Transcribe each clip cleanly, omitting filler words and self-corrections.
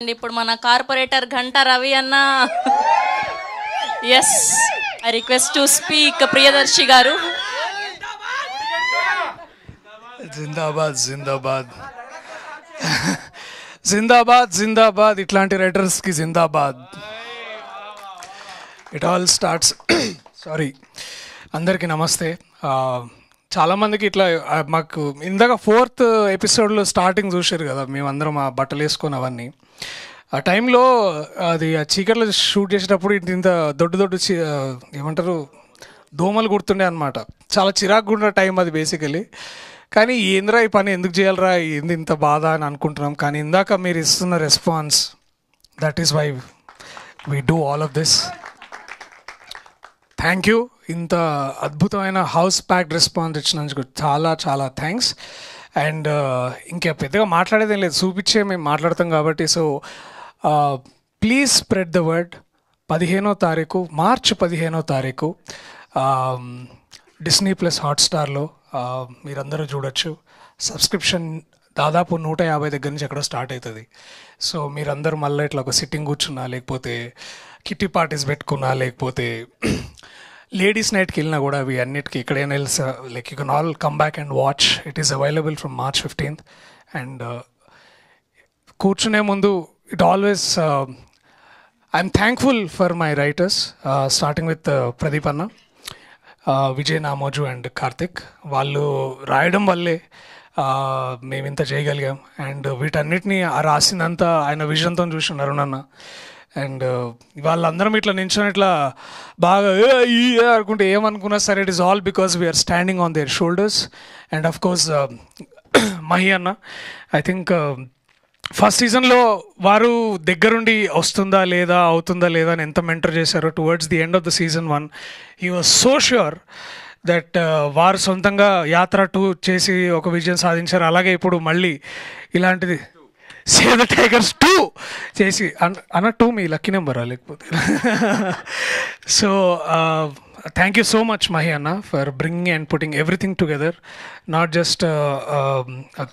ఇప్పుడు మన కార్పొరేటర్ ఘంటా రవి అన్న as I request to speak Priyadarshi గారు. జిందాబాద్ జిందాబాద్ జిందాబాద్ జిందాబాద్ ఇట్లాంటి రైటర్స్కి జిందాబాద్. ఇట్ ఆల్ స్టార్ట్స్ సారీ అందరికీ నమస్తే. చాలామందికి ఇట్లా మాకు ఇందాక 4th ఎపిసోడ్లో స్టార్టింగ్ చూసారు కదా, మేమందరం ఆ బట్టలు వేసుకొని అవన్నీ. ఆ టైంలో అది ఆ చీకట్లో షూట్ చేసేటప్పుడు ఇంత దొడ్డు ఏమంటారు దోమలు గుర్తుండే అనమాట. చాలా చిరాకుగా ఉన్న టైం అది బేసికలీ. కానీ ఏంద్రా ఈ పని ఎందుకు చేయాలరా, ఏంది ఇంత బాధ అని అనుకుంటున్నాం. కానీ ఇందాక మీరు ఇస్తున్న response, that is why we do all of this. Thank you. ఇంత అద్భుతమైన హౌస్ ప్యాక్డ్ రెస్పాన్స్ ఇచ్చినందుకు చాలా చాలా థ్యాంక్స్. అండ్ ఇంకా పెద్దగా మాట్లాడేదేం లేదు, చూపించే మేము మాట్లాడతాం కాబట్టి. So please spread the word. 15వ తారీఖు మార్చి 15వ తారీఖు డిస్నీ ప్లస్ హాట్స్టార్లో మీరందరూ చూడొచ్చు. సబ్స్క్రిప్షన్ దాదాపు 150 దగ్గర నుంచి ఎక్కడో స్టార్ట్ అవుతుంది. సో మీరందరూ మళ్ళీ ఇట్లా ఒక సిట్టింగ్ కూర్చున్నా, లేకపోతే కిట్టి పార్టీస్ పెట్టుకున్నా, లేకపోతే లేడీస్ నైట్కి వెళ్ళినా కూడా అవి అన్నిటికీ ఎక్కడైనా వెళ్ళి like you can all come back and watch. It is available from March 15th. And కూర్చునే ముందు it always I'm thankful for my writers, starting with Pradeep అన్న, విజయ్ నామోజు అండ్ కార్తిక్. వాళ్ళు రాయడం వల్లే మేము ఇంత చేయగలిగాం. అండ్ వీటన్నిటిని రాసిందంతా ఆయన విజన్తో చూసి అరుణ్ అన్న. అండ్ వాళ్ళందరం ఇట్లా నించొని ఇట్లా బాగా అనుకుంటే ఏమనుకున్నా సరే, it is all because we're standing on there shoulders. And of course Mahi అన్న, ఐ థింక్ ఫస్ట్ సీజన్లో వారు దగ్గరుండి వస్తుందా లేదా అవుతుందా లేదా అని ఎంత మెంటర్ చేశారో. Towards the end of the season 1 he was so sure that వారు సొంతంగా యాత్ర 2 చేసి ఒక విజయం సాధించారు. అలాగే ఇప్పుడు మళ్ళీ ఇలాంటిది సేవ్ ద టైగర్స్ 2 చేసి అన్న 2 మీ లక్కీ నెంబరా లేకపోతే. So thank you so much Mahi అన్న for bringing and putting everything together. Not just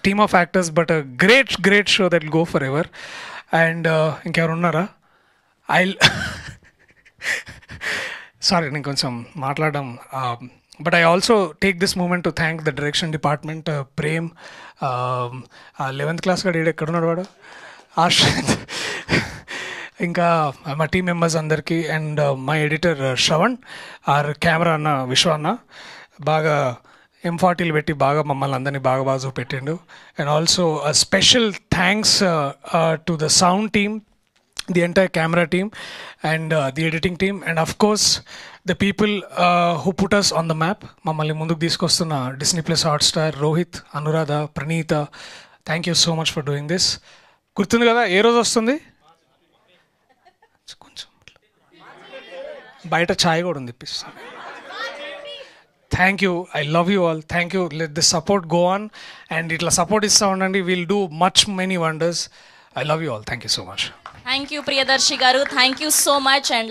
team of actors but great show that will go for ever. And ఇంకెవరు ఉన్నారా? సారీ నేను కొంచెం మాట్లాడడం. But I also take this moment to thank the direction department, Prem, 11th class ga dede ekkadunadu vaadu, Ashrit, ఇంకా మా team members అందరికీ. And my editor Shravan, our camera అన్న విశ్వ అన్న బాగా M40 పెట్టి బాగా మమ్మల్ని అందరినీ బాగా చూపెట్టిండు. And also special thanks to the sound team, the entire camera team, and the editing team, and of course the people who put us on the map. Mammalni munduku తీసుకొస్తున్న Disney Plus Hotstar, Rohit, Anuradha, Praneetha, thank you so much for doing this. గుర్తుంది కదా ఏ రోజు వస్తుంది? కొంచెం బయట ఛాయ్ కూడా ఉంది ఇప్పిస్తాను. Thank you, I love you all. Thank you. Let this support go on. And ఇట్లా సపోర్ట్ ఇస్తూ ఉండండి. Will do much many wonders. I love you all. Thank you so much. Thank you Priyadarshi గారు, thank you so much. And